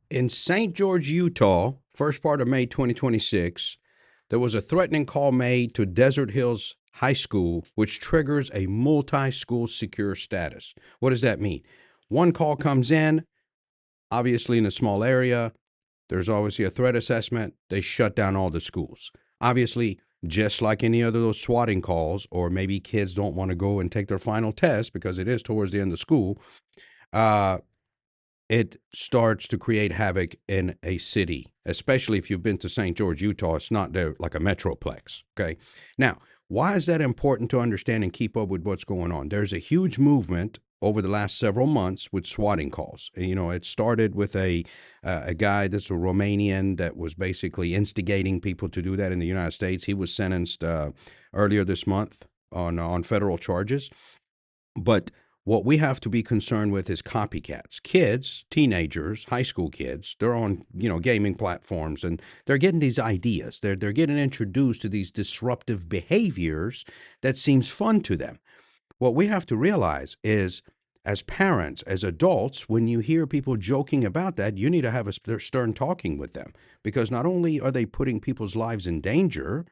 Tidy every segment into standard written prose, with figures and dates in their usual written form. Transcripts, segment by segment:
In St. George, Utah, first part of May 2026, there was a threatening call made to Desert Hills High School, which triggers a multi school secure status. What does that mean? One call comes in, obviously in a small area, there's obviously a threat assessment, they shut down all the schools. Obviously, just like any other of those swatting calls, or maybe kids don't want to go and take their final test because it is towards the end of school, uh, it starts to create havoc in a city, especially if you've been to St. George, Utah. It's not there like a metroplex. Okay. Now, why is that important to understand and keep up with what's going on? There's a huge movement over the last several months with swatting calls. It started with a guy that's a Romanian that was basically instigating people to do that in the United States. He was sentenced earlier this month on federal charges. But what we have to be concerned with is copycats. Kids, teenagers, high school kids, they're on, gaming platforms and they're getting these ideas. They're getting introduced to these disruptive behaviors that seems fun to them. What we have to realize is as parents, as adults, when you hear people joking about that, you need to have a stern talking with them because not only are they putting people's lives in danger,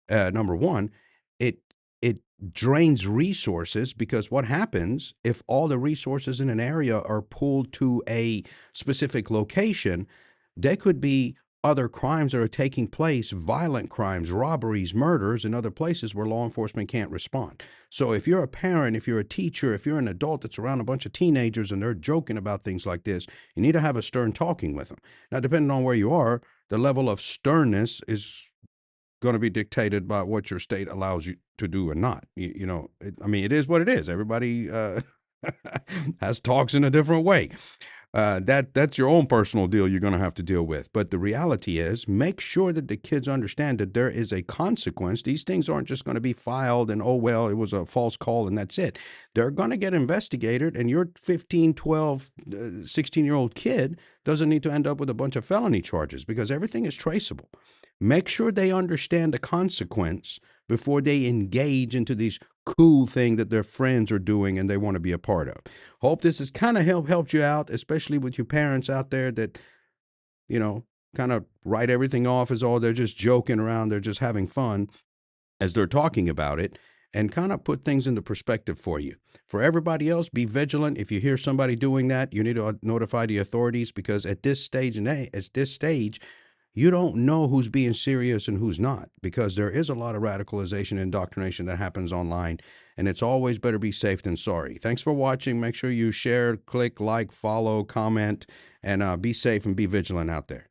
number one, it it drains resources because what happens if all the resources in an area are pulled to a specific location? There could be other crimes that are taking place, violent crimes, robberies, murders in other places where law enforcement can't respond. So if you're a parent, if you're a teacher, if you're an adult that's around a bunch of teenagers and they're joking about things like this, you need to have a stern talking with them. Now, depending on where you are, the level of sternness is going to be dictated by what your state allows you to do or not. I mean, it is what it is. Everybody has talks in a different way. That's your own personal deal you're going to have to deal with. But the reality is, make sure that the kids understand that there is a consequence. These things aren't just going to be filed and, oh, well, it was a false call and that's it. They're going to get investigated, and your 15, 12, 16-year-old kid doesn't need to end up with a bunch of felony charges because everything is traceable. Make sure they understand the consequence before they engage into these cool thing that their friends are doing and they want to be a part of. Hope this has kind of helped you out, especially with your parents out there that, you know, kind of write everything off as all they're just joking around, they're just having fun as they're talking about it, and kind of put things into perspective for you. For everybody else, be vigilant. If you hear somebody doing that, you need to notify the authorities because at this stage you don't know who's being serious and who's not because there is a lot of radicalization and indoctrination that happens online, and it's always better be safe than sorry. Thanks for watching. Make sure you share, click, like, follow, comment, and be safe and be vigilant out there.